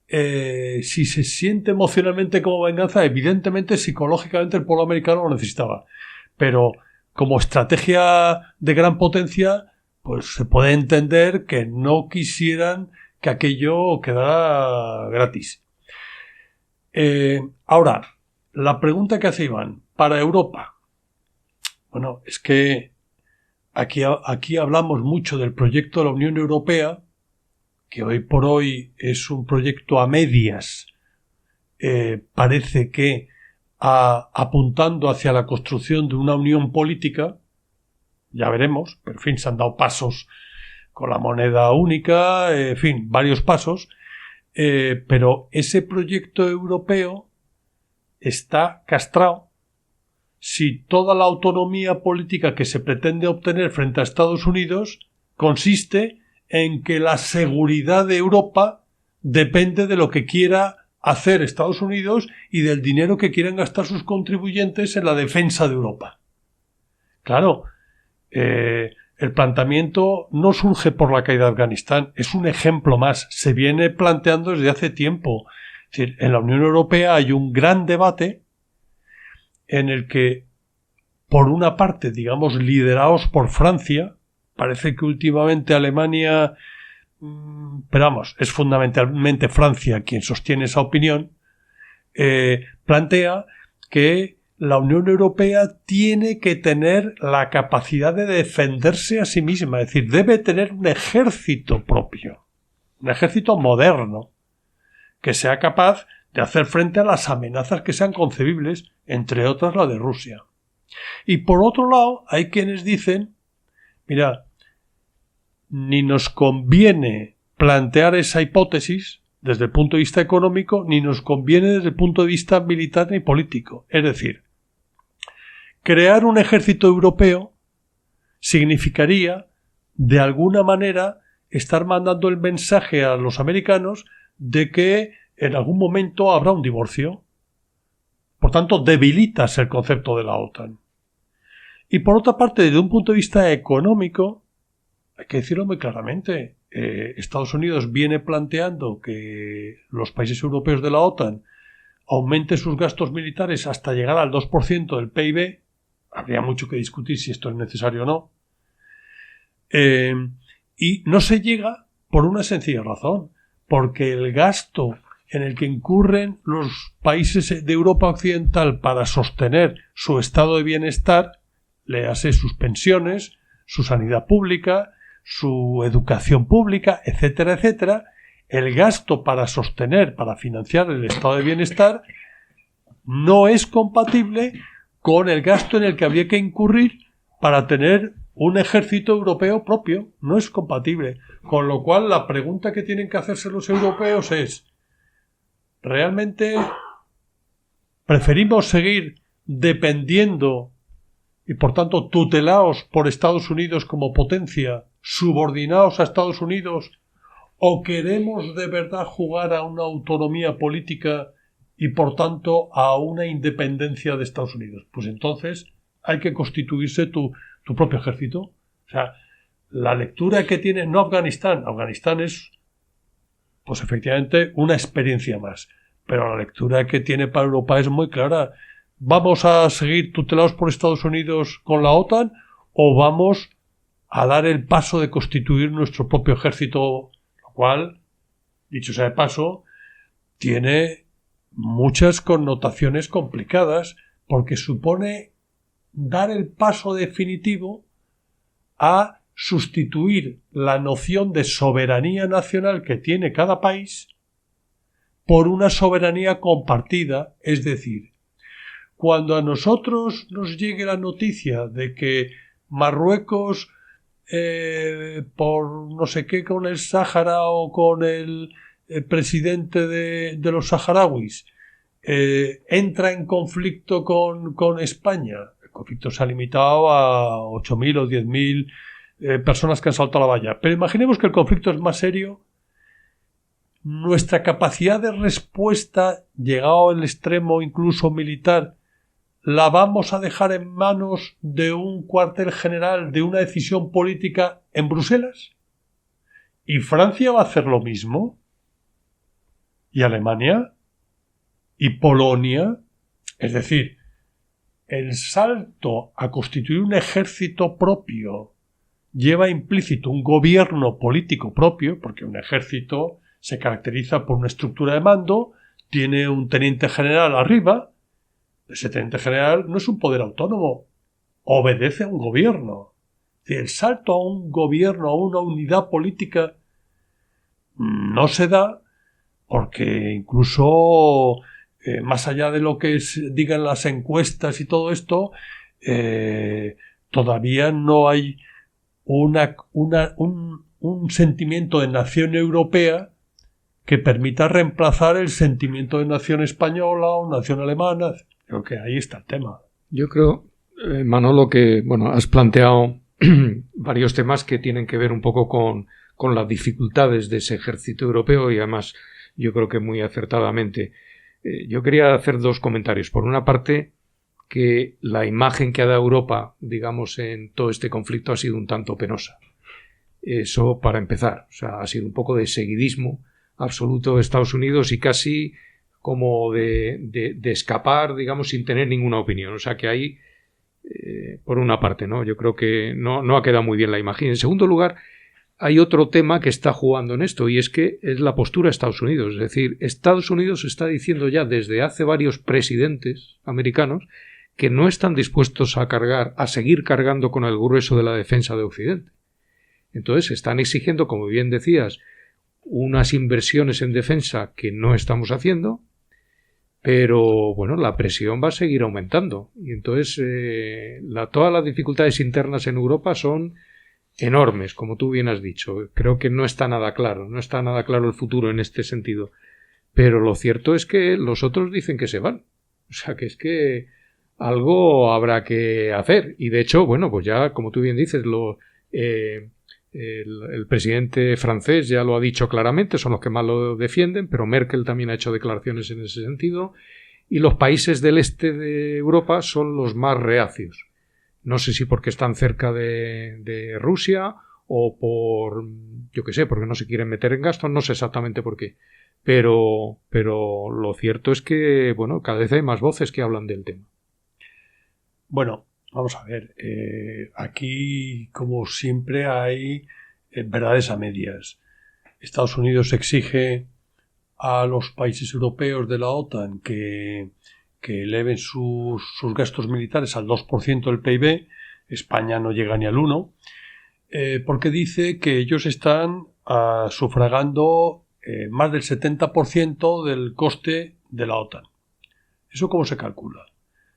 si se siente emocionalmente como venganza, evidentemente psicológicamente el pueblo americano lo necesitaba. Pero como estrategia de gran potencia, pues se puede entender que no quisieran que aquello quedara gratis. Ahora, la pregunta que hace Iván, para Europa. Bueno, es que aquí hablamos mucho del proyecto de la Unión Europea, que hoy por hoy es un proyecto a medias, parece que apuntando hacia la construcción de una unión política, ya veremos, pero en fin, se han dado pasos con la moneda única, en fin, varios pasos, pero ese proyecto europeo está castrado si toda la autonomía política que se pretende obtener frente a Estados Unidos consiste en que la seguridad de Europa depende de lo que quiera hacer Estados Unidos y del dinero que quieran gastar sus contribuyentes en la defensa de Europa. Claro, el planteamiento no surge por la caída de Afganistán, es un ejemplo más, se viene planteando desde hace tiempo. Es decir, en la Unión Europea hay un gran debate en el que, por una parte, digamos, liderados por Francia, parece que últimamente Alemania, pero vamos, es fundamentalmente Francia quien sostiene esa opinión, plantea que la Unión Europea tiene que tener la capacidad de defenderse a sí misma, es decir, debe tener un ejército propio, un ejército moderno, que sea capaz de hacer frente a las amenazas que sean concebibles, entre otras la de Rusia. Y por otro lado, hay quienes dicen, mira, ni nos conviene plantear esa hipótesis desde el punto de vista económico, ni nos conviene desde el punto de vista militar ni político. Es decir, crear un ejército europeo significaría, de alguna manera, estar mandando el mensaje a los americanos de que en algún momento habrá un divorcio. Por tanto, debilitas el concepto de la OTAN. Y por otra parte, desde un punto de vista económico, hay que decirlo muy claramente, Estados Unidos viene planteando que los países europeos de la OTAN aumenten sus gastos militares hasta llegar al 2% del PIB. Habría mucho que discutir si esto es necesario o no. Y no se llega por una sencilla razón, porque el gasto en el que incurren los países de Europa Occidental para sostener su estado de bienestar, léase sus pensiones, su sanidad pública, su educación pública, etcétera, etcétera, el gasto para sostener, para financiar el estado de bienestar no es compatible con el gasto en el que habría que incurrir para tener un ejército europeo propio. No es compatible. Con lo cual, la pregunta que tienen que hacerse los europeos es: ¿realmente preferimos seguir dependiendo y, por tanto, tutelados por Estados Unidos como potencia, subordinados a Estados Unidos, o queremos de verdad jugar a una autonomía política y, por tanto, a una independencia de Estados Unidos? Pues entonces hay que constituirse tu propio ejército. O sea, la lectura que tiene, no Afganistán es, pues efectivamente, una experiencia más, pero la lectura que tiene para Europa es muy clara. ¿Vamos a seguir tutelados por Estados Unidos con la OTAN o vamos a dar el paso de constituir nuestro propio ejército? Lo cual, dicho sea de paso, tiene muchas connotaciones complicadas, porque supone dar el paso definitivo a sustituir la noción de soberanía nacional que tiene cada país por una soberanía compartida. Es decir, cuando a nosotros nos llegue la noticia de que Marruecos, por no sé qué con el Sáhara o con el presidente de los saharauis, entra en conflicto con España, el conflicto se ha limitado a 8.000 o 10.000 personas que han saltado la valla. Pero imaginemos que el conflicto es más serio. Nuestra capacidad de respuesta, llegado al extremo incluso militar, la vamos a dejar en manos de un cuartel general, de una decisión política en Bruselas? ¿Y Francia va a hacer lo mismo? ¿Y Alemania? ¿Y Polonia? Es decir, el salto a constituir un ejército propio lleva implícito un gobierno político propio, porque un ejército se caracteriza por una estructura de mando, tiene un teniente general arriba. Ese teniente general no es un poder autónomo, obedece a un gobierno. El salto a un gobierno, a una unidad política, no se da porque incluso más allá de lo que digan las encuestas y todo esto, todavía no hay un sentimiento de nación europea que permita reemplazar el sentimiento de nación española o nación alemana. Creo que ahí está el tema. Yo creo, Manolo, que has planteado varios temas que tienen que ver un poco con las dificultades de ese ejército europeo y además yo creo que muy acertadamente. Yo quería hacer dos comentarios. Por una parte, que la imagen que ha dado Europa, digamos, en todo este conflicto ha sido un tanto penosa. Eso para empezar. O sea, ha sido un poco de seguidismo absoluto de Estados Unidos y casi como de escapar, digamos, sin tener ninguna opinión. O sea, que ahí, por una parte, ¿no? Yo creo que no ha quedado muy bien la imagen. En segundo lugar, hay otro tema que está jugando en esto y es que es la postura de Estados Unidos. Es decir, Estados Unidos está diciendo ya desde hace varios presidentes americanos que no están dispuestos a seguir cargando con el grueso de la defensa de Occidente. Entonces están exigiendo, como bien decías, unas inversiones en defensa que no estamos haciendo, pero bueno, la presión va a seguir aumentando. Y entonces todas las dificultades internas en Europa son enormes, como tú bien has dicho. Creo que no está nada claro el futuro en este sentido. Pero lo cierto es que los otros dicen que se van. O sea, que es que algo habrá que hacer. Y de hecho, pues ya, como tú bien dices, el presidente francés ya lo ha dicho claramente, son los que más lo defienden, pero Merkel también ha hecho declaraciones en ese sentido. Y los países del este de Europa son los más reacios. No sé si porque están cerca de Rusia o porque no se quieren meter en gastos, no sé exactamente por qué. Pero lo cierto es que, cada vez hay más voces que hablan del tema. Bueno, vamos a ver. Aquí, como siempre, hay verdades a medias. Estados Unidos exige a los países europeos de la OTAN que eleven sus gastos militares al 2% del PIB, España no llega ni al 1%, porque dice que ellos están sufragando más del 70% del coste de la OTAN. ¿Eso cómo se calcula?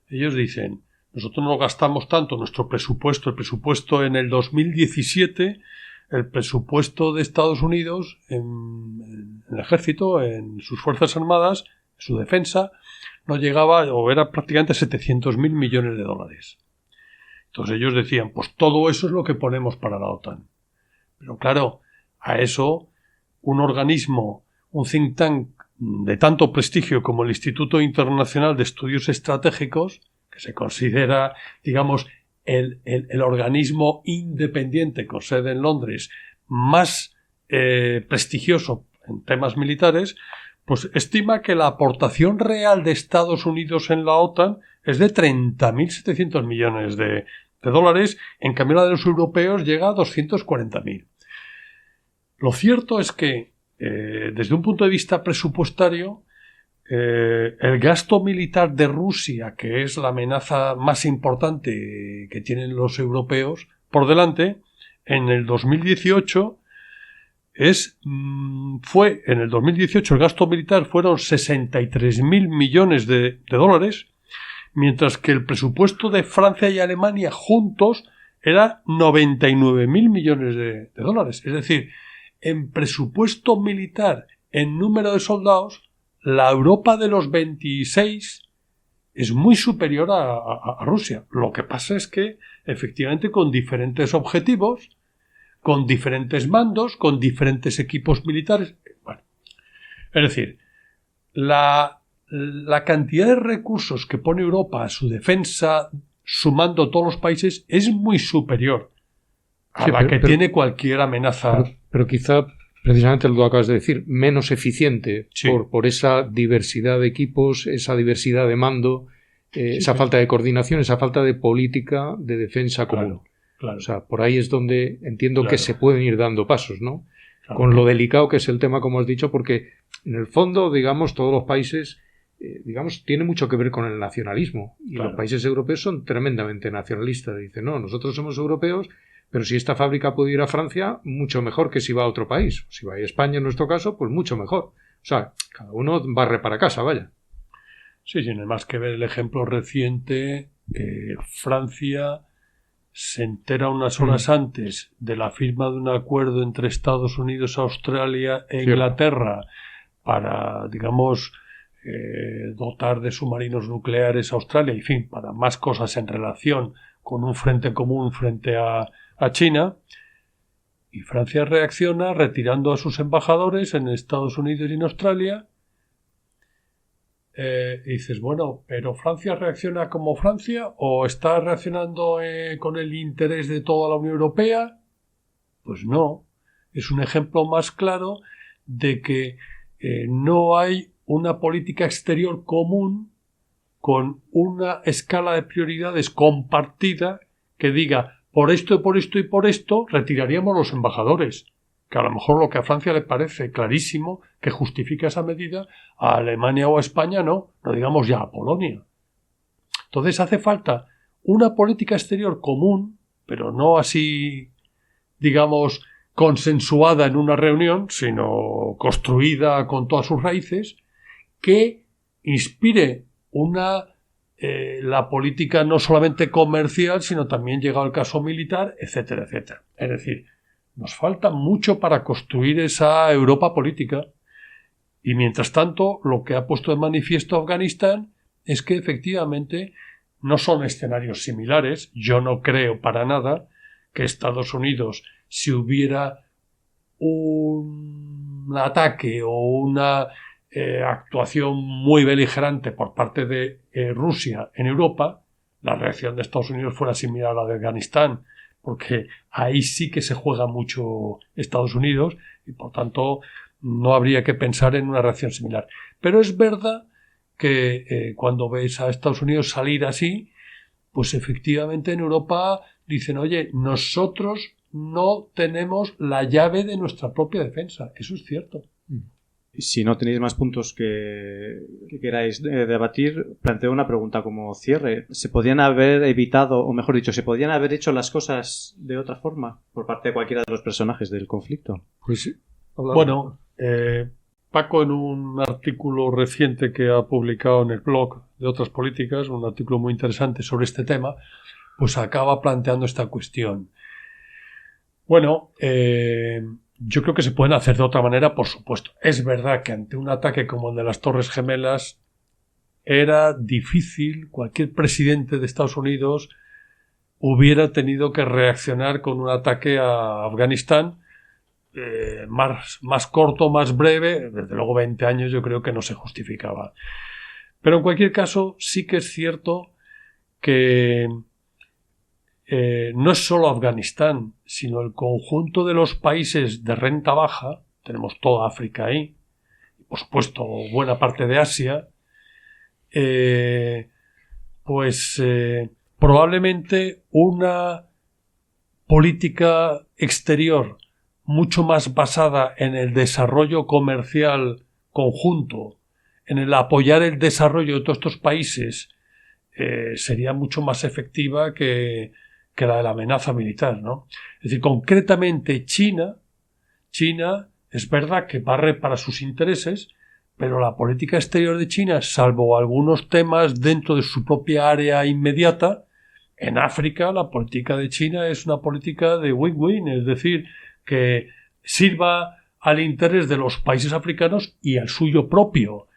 Ellos dicen, nosotros no gastamos tanto nuestro presupuesto, el presupuesto en el 2017, el presupuesto de Estados Unidos en el ejército, en sus fuerzas armadas, en su defensa, no llegaba o era prácticamente 700.000 millones de dólares. Entonces ellos decían, pues todo eso es lo que ponemos para la OTAN. Pero claro, a eso un organismo, un think tank de tanto prestigio como el Instituto Internacional de Estudios Estratégicos, que se considera, digamos, el organismo independiente con sede en Londres más prestigioso en temas militares, pues estima que la aportación real de Estados Unidos en la OTAN es de 30.700 millones de dólares, en cambio la de los europeos llega a 240.000. Lo cierto es que, desde un punto de vista presupuestario, el gasto militar de Rusia, que es la amenaza más importante que tienen los europeos por delante, en el 2018 en el 2018 el gasto militar fueron 63.000 millones de dólares, mientras que el presupuesto de Francia y Alemania juntos era 99.000 millones de dólares. Es decir, en presupuesto militar, en número de soldados, la Europa de los 26 es muy superior a Rusia. Lo que pasa es que, efectivamente, con diferentes objetivos, con diferentes mandos, con diferentes equipos militares. Bueno, es decir, la la cantidad de recursos que pone Europa a su defensa, sumando todos los países, es muy superior a la que tiene cualquier amenaza. Pero quizá, precisamente lo que acabas de decir, menos eficiente Sí. por esa diversidad de equipos, esa diversidad de mando, esa falta de coordinación, esa falta de política de defensa común. Claro. O sea, por ahí es donde entiendo que Claro. se pueden ir dando pasos, ¿no? Claro. Con lo delicado que es el tema, como has dicho, porque en el fondo, digamos, todos los países, tiene mucho que ver con el nacionalismo. Y Claro. los países europeos son tremendamente nacionalistas. Dicen, no, nosotros somos europeos, pero si esta fábrica puede ir a Francia, mucho mejor que si va a otro país. Si va a España, en nuestro caso, pues mucho mejor. O sea, cada uno barre para casa, vaya. Sí, tiene más que ver el ejemplo reciente. Francia se entera unas horas antes de la firma de un acuerdo entre Estados Unidos, Australia e Inglaterra para, digamos, dotar de submarinos nucleares a Australia, y en fin, para más cosas en relación con un frente común frente a China. Y Francia reacciona retirando a sus embajadores en Estados Unidos y en Australia. Y dices, bueno, ¿pero Francia reacciona como Francia o está reaccionando con el interés de toda la Unión Europea? Pues no. Es un ejemplo más claro de que no hay una política exterior común con una escala de prioridades compartida que diga, por esto y por esto y por esto retiraríamos los embajadores. Que a lo mejor lo que a Francia le parece clarísimo que justifica esa medida, a Alemania o a España no digamos ya a Polonia. Entonces hace falta una política exterior común, pero no así, digamos, consensuada en una reunión, sino construida con todas sus raíces, que inspire la política no solamente comercial, sino también, llegado el caso militar, etcétera, etcétera. Es decir, nos falta mucho para construir esa Europa política. Y mientras tanto, lo que ha puesto de manifiesto Afganistán es que efectivamente no son escenarios similares. Yo no creo para nada que Estados Unidos, si hubiera un ataque o una actuación muy beligerante por parte de Rusia en Europa, la reacción de Estados Unidos fuera similar a la de Afganistán, porque ahí sí que se juega mucho Estados Unidos y por tanto no habría que pensar en una reacción similar. Pero es verdad que cuando ves a Estados Unidos salir así, pues efectivamente en Europa dicen, oye, nosotros no tenemos la llave de nuestra propia defensa. Eso es cierto. Si no tenéis más puntos que queráis debatir, planteo una pregunta como cierre. ¿Se podían haber evitado, o mejor dicho, se podían haber hecho las cosas de otra forma por parte de cualquiera de los personajes del conflicto? Pues sí. Bueno, Paco, en un artículo reciente que ha publicado en el blog de Otras Políticas, un artículo muy interesante sobre este tema, pues acaba planteando esta cuestión. Bueno, yo creo que se pueden hacer de otra manera, por supuesto. Es verdad que ante un ataque como el de las Torres Gemelas era difícil, cualquier presidente de Estados Unidos hubiera tenido que reaccionar con un ataque a Afganistán más corto, más breve. Desde luego 20 años yo creo que no se justificaba. Pero en cualquier caso sí que es cierto que no es solo Afganistán, sino el conjunto de los países de renta baja, tenemos toda África ahí, y por supuesto buena parte de Asia, probablemente una política exterior mucho más basada en el desarrollo comercial conjunto, en el apoyar el desarrollo de todos estos países, sería mucho más efectiva que la de la amenaza militar, ¿no? Es decir, concretamente China es verdad que barre para sus intereses, pero la política exterior de China, salvo algunos temas dentro de su propia área inmediata, en África la política de China es una política de win-win, es decir, que sirva al interés de los países africanos y al suyo propio.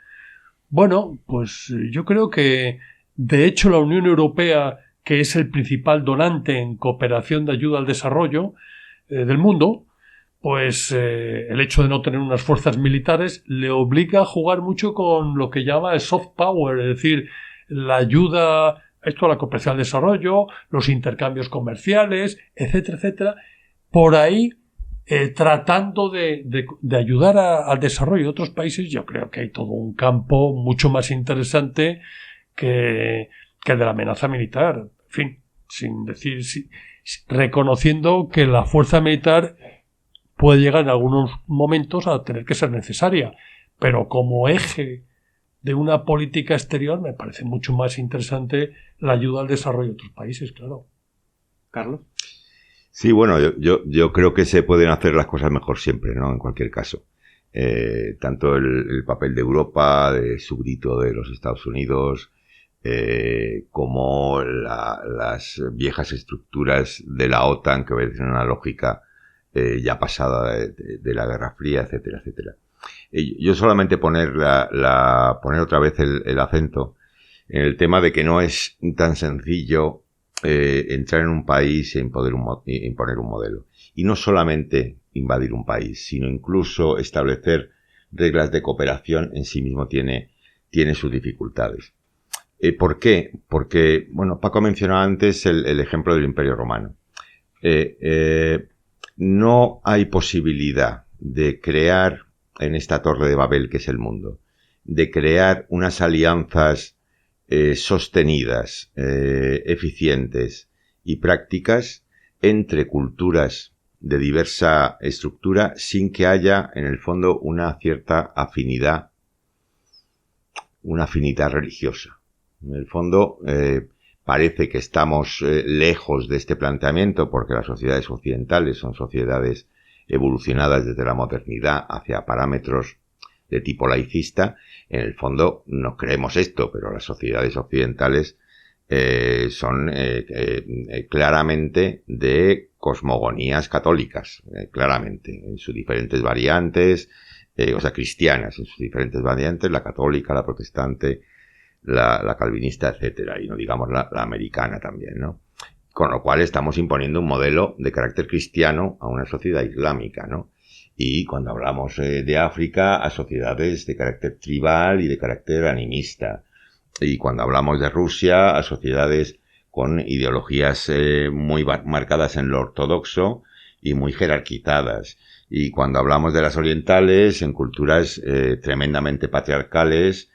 Bueno, pues yo creo que de hecho la Unión Europea, que es el principal donante en cooperación de ayuda al desarrollo del mundo, pues el hecho de no tener unas fuerzas militares le obliga a jugar mucho con lo que llama el soft power, es decir, la ayuda, esto a la cooperación al desarrollo, los intercambios comerciales, etcétera, etcétera, por ahí tratando de ayudar al desarrollo de otros países. Yo creo que hay todo un campo mucho más interesante que el de la amenaza militar. En fin, sin decir, reconociendo que la fuerza militar puede llegar en algunos momentos a tener que ser necesaria, pero como eje de una política exterior me parece mucho más interesante la ayuda al desarrollo de otros países, claro. Carlos. Sí, bueno, yo creo que se pueden hacer las cosas mejor siempre, ¿no? En cualquier caso. Tanto el papel de Europa, de súbdito de los Estados Unidos, como las viejas estructuras de la OTAN que obedecen una lógica ya pasada de la Guerra Fría, etcétera, etcétera. Yo solamente poner otra vez el acento en el tema de que no es tan sencillo entrar en un país e imponer un modelo. Y no solamente invadir un país, sino incluso establecer reglas de cooperación en sí mismo tiene sus dificultades. ¿Por qué? Porque, bueno, Paco mencionaba antes el ejemplo del Imperio Romano. No hay posibilidad de crear en esta torre de Babel que es el mundo, de crear unas alianzas sostenidas, eficientes y prácticas entre culturas de diversa estructura sin que haya en el fondo una cierta afinidad religiosa. En el fondo parece que estamos lejos de este planteamiento porque las sociedades occidentales son sociedades evolucionadas desde la modernidad hacia parámetros de tipo laicista. En el fondo no creemos esto, pero las sociedades occidentales son claramente de cosmogonías católicas, claramente, en sus diferentes variantes, cristianas, en sus diferentes variantes, la católica, la protestante, la calvinista, etcétera, y no digamos la americana también, ¿no? Con lo cual estamos imponiendo un modelo de carácter cristiano a una sociedad islámica, ¿no? Y cuando hablamos de África, a sociedades de carácter tribal y de carácter animista. Y cuando hablamos de Rusia, a sociedades con ideologías muy marcadas en lo ortodoxo y muy jerarquizadas. Y cuando hablamos de las orientales, en culturas tremendamente patriarcales,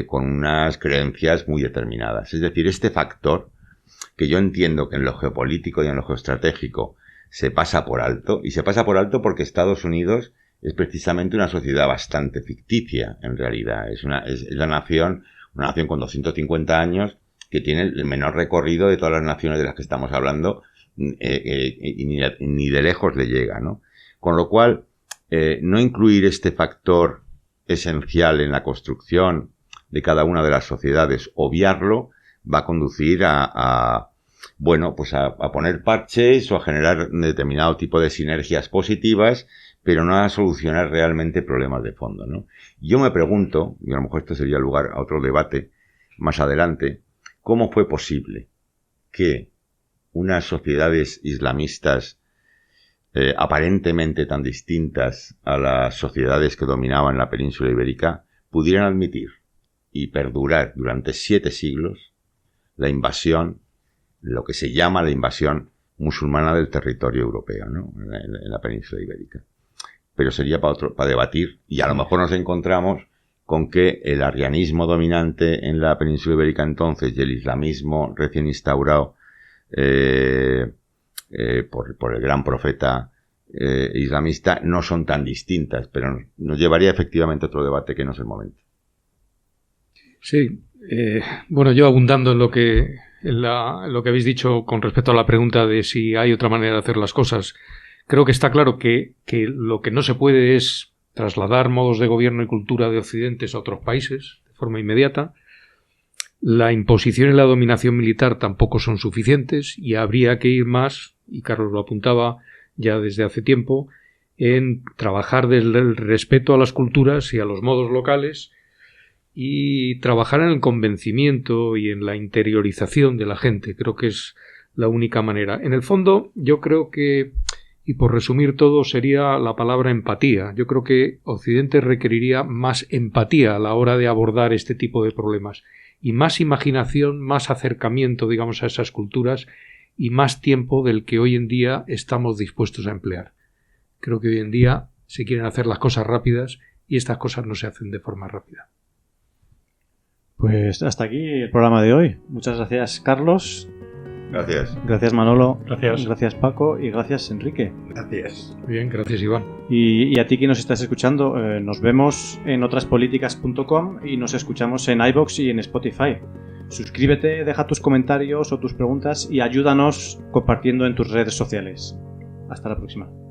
con unas creencias muy determinadas. Es decir, este factor, que yo entiendo que en lo geopolítico y en lo geoestratégico se pasa por alto, y se pasa por alto porque Estados Unidos es precisamente una sociedad bastante ficticia, en realidad. Es una nación con 250 años que tiene el menor recorrido de todas las naciones de las que estamos hablando, y ni de lejos le llega, ¿no? Con lo cual, no incluir este factor esencial en la construcción de cada una de las sociedades, obviarlo, va a conducir a poner parches o a generar un determinado tipo de sinergias positivas, pero no a solucionar realmente problemas de fondo, ¿no? Yo me pregunto, y a lo mejor esto sería lugar a otro debate más adelante, ¿cómo fue posible que unas sociedades islamistas aparentemente tan distintas a las sociedades que dominaban la península ibérica pudieran admitir y perdurar durante 7 siglos la invasión, lo que se llama la invasión musulmana del territorio europeo, ¿no? En la península ibérica? Pero sería para debatir, y a lo mejor nos encontramos con que el arrianismo dominante en la península ibérica entonces y el islamismo recién instaurado por el gran profeta islamista no son tan distintas, pero nos llevaría efectivamente a otro debate que no es el momento. Sí, yo abundando en lo que habéis dicho con respecto a la pregunta de si hay otra manera de hacer las cosas, creo que está claro que lo que no se puede es trasladar modos de gobierno y cultura de Occidentes a otros países de forma inmediata. La imposición y la dominación militar tampoco son suficientes y habría que ir más, y Carlos lo apuntaba ya desde hace tiempo, en trabajar desde el respeto a las culturas y a los modos locales y trabajar en el convencimiento y en la interiorización de la gente. Creo que es la única manera. En el fondo, yo creo que Y por resumir todo sería la palabra empatía. Yo creo que Occidente requeriría más empatía a la hora de abordar este tipo de problemas y más imaginación, más acercamiento, digamos, a esas culturas y más tiempo del que hoy en día estamos dispuestos a emplear. Creo que hoy en día se quieren hacer las cosas rápidas y estas cosas no se hacen de forma rápida. Pues hasta aquí el programa de hoy. Muchas gracias, Carlos. Gracias. Gracias, Manolo. Gracias. Gracias, Paco. Y gracias, Enrique. Gracias. Bien, gracias, Iván. Y a ti que nos estás escuchando, nos vemos en otraspolíticas.com y nos escuchamos en iVoox y en Spotify. Suscríbete, deja tus comentarios o tus preguntas y ayúdanos compartiendo en tus redes sociales. Hasta la próxima.